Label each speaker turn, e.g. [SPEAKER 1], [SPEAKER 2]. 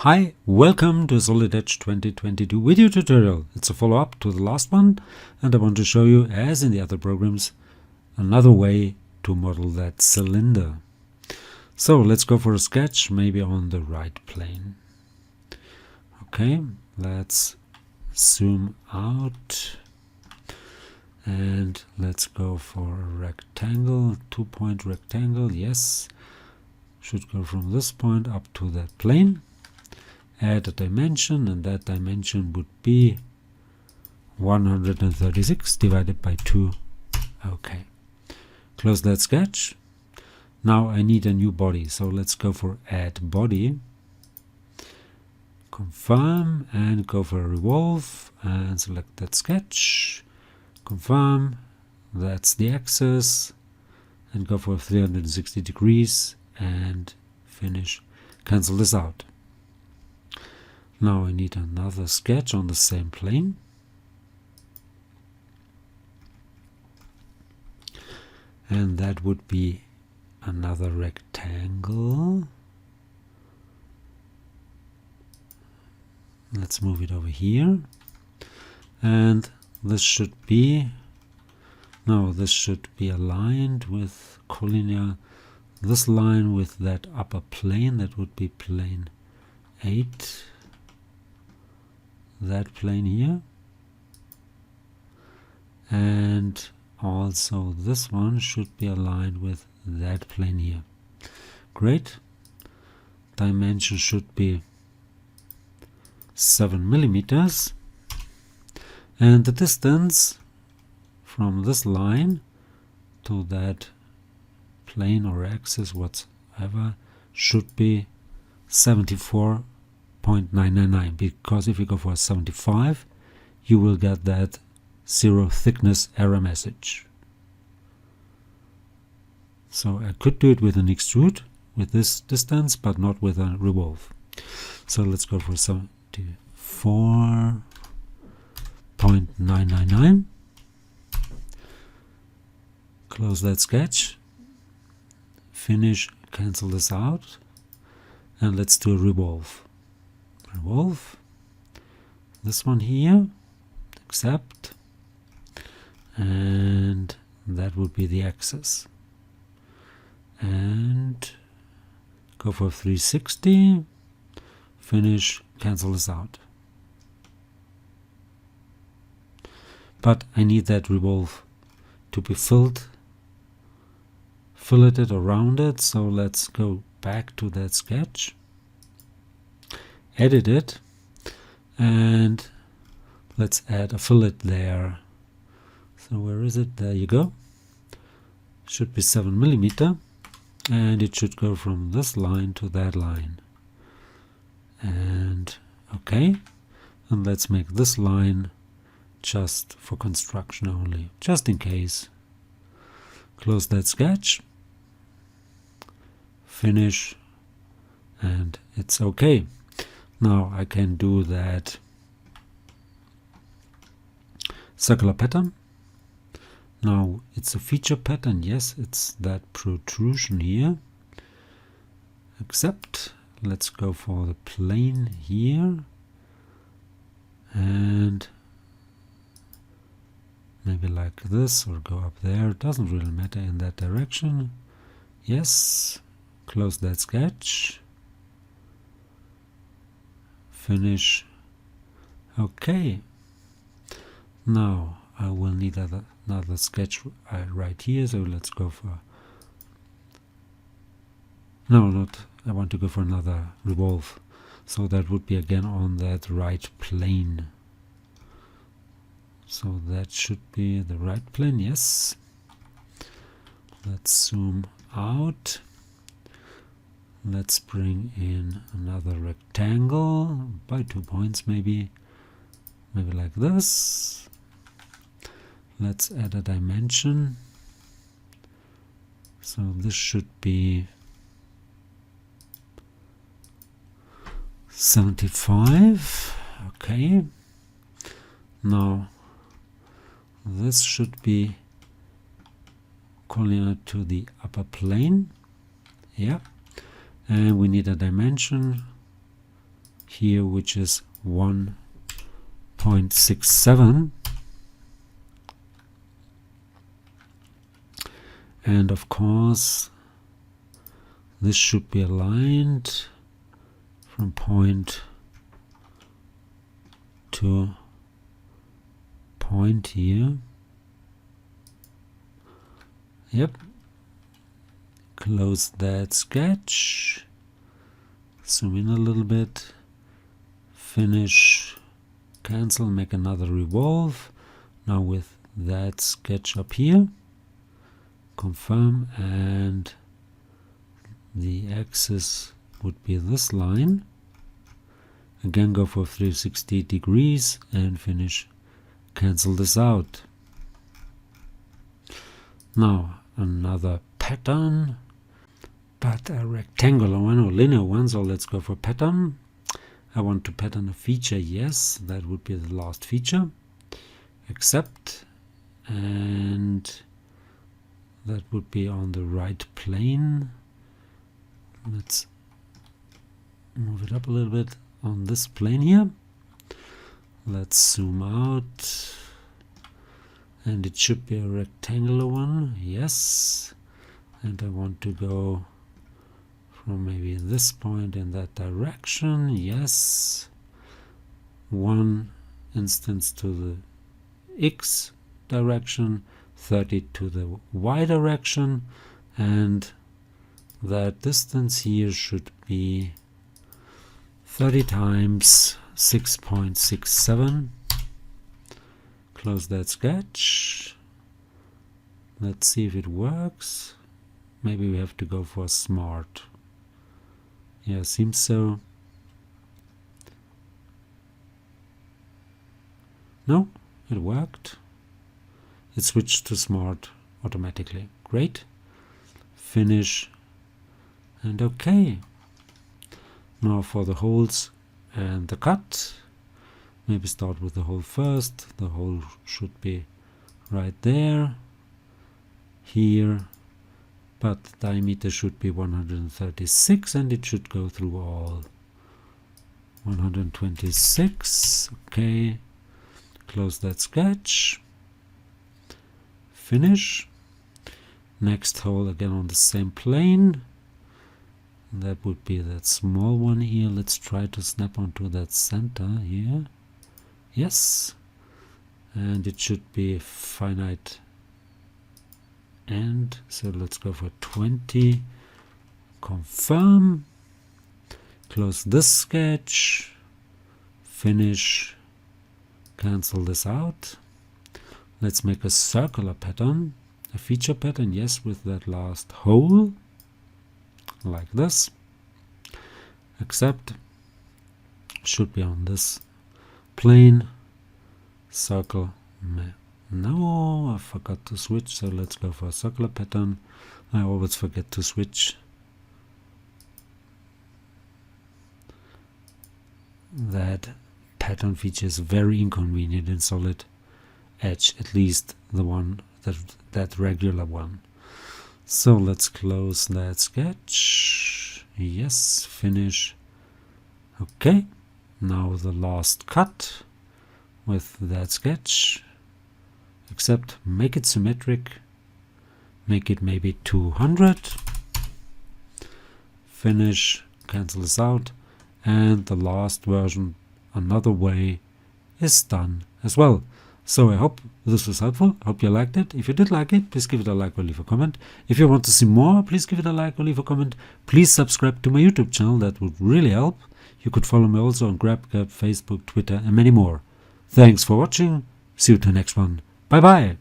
[SPEAKER 1] Hi, welcome to SolidEdge 2022 video tutorial. It's a follow-up to the last one, and I want to show you, as in the other programs, another way to model that cylinder. So let's go for a sketch, maybe on the right plane. Okay, let's zoom out and let's go for a rectangle, 2-point rectangle. Yes, should go from this point up to that plane. Add a dimension, and that dimension would be 136 divided by 2. Okay, close that sketch. Now I need a new body, so let's go for add body, confirm, and go for a revolve and select that sketch, confirm, that's the axis, and go for 360 degrees and finish. Cancel this out. Now I need another sketch on the same plane. And that would be another rectangle. Let's move it over here. And this should be, no, this should be aligned with collinear. This line with that upper plane, that would be plane 8. That plane here, and also this one should be aligned with that plane here. Great. Dimension should be 7 millimeters, and the distance from this line to that plane or axis whatsoever should be 74.999, because if you go for 75 you will get that zero thickness error message. So I could do it with an extrude with this distance, but not with a revolve. So let's go for 74.999. Close that sketch, finish, cancel this out, and let's do a revolve. Revolve, this one here, accept, and that would be the axis, and go for 360, finish, cancel this out. But I need that revolve to be filleted or rounded, so let's go back to that sketch, edit it, and let's add a fillet there. So where is it? There you go. Should be 7 millimeter, and it should go from this line to that line. And okay, and let's make this line just for construction only, just in case. Close that sketch, finish, and it's okay. Now I can do that circular pattern. Now it's a feature pattern, yes, it's that protrusion here. Accept, let's go for the plane here, and maybe like this, or go up there, it doesn't really matter, in that direction. Yes, close that sketch, finish. Okay, now I will need another sketch right here, so let's go for, no, not, I want to go for another revolve, so that would be again on that right plane. So that should be the right plane, yes. Let's zoom out. Let's bring in another rectangle by 2 points, maybe like this. Let's add a dimension. So this should be 75. Okay. Now this should be collinear to the upper plane. Yeah. And we need a dimension here, which is 1.67. And of course, this should be aligned from point to point here. Yep. Close that sketch. Zoom in a little bit. Finish. Cancel. Make another revolve. Now with that sketch up here. Confirm, and the axis would be this line. Again, go for 360 degrees and finish. Cancel this out. Now another pattern, but a rectangular one or linear one. So let's go for pattern. I want to pattern a feature. Yes, that would be the last feature. Accept, and that would be on the right plane. Let's move it up a little bit on this plane here. Let's zoom out, and it should be a rectangular one. Yes, and I want to go from maybe this point in that direction. Yes, one instance to the X direction, 30 to the Y direction, and that distance here should be 30 times 6.67. Close that sketch. Let's see if it works. Maybe we have to go for smart. Yeah, seems so. No, it worked. It switched to smart automatically. Great. Finish. And okay. Now for the holes and the cut. Maybe start with the hole first. The hole should be right there. Here. But the diameter should be 136, and it should go through all. 126. Okay. Close that sketch. Finish. Next hole again on the same plane. That would be that small one here. Let's try to snap onto that center here. Yes. And it should be finite end. So let's go for 20. Confirm. Close this sketch. Finish. Cancel this out. Let's make a circular pattern. A feature pattern, yes, with that last hole. Like this. Accept. Should be on this plane. Circle. No, I forgot to switch, so let's go for a circular pattern. I always forget to switch. That pattern feature is very inconvenient in SolidEdge, at least the one that regular one. So let's close that sketch. Yes, finish. Okay, now the last cut with that sketch. Except make it symmetric. Make it maybe 200. Finish. Cancel this out. And the last version, another way, is done as well. So I hope this was helpful. I hope you liked it. If you did like it, please give it a like or leave a comment. If you want to see more, please give it a like or leave a comment. Please subscribe to my YouTube channel. That would really help. You could follow me also on GrabGab, Facebook, Twitter, and many more. Thanks for watching. See you to the next one. Bye bye.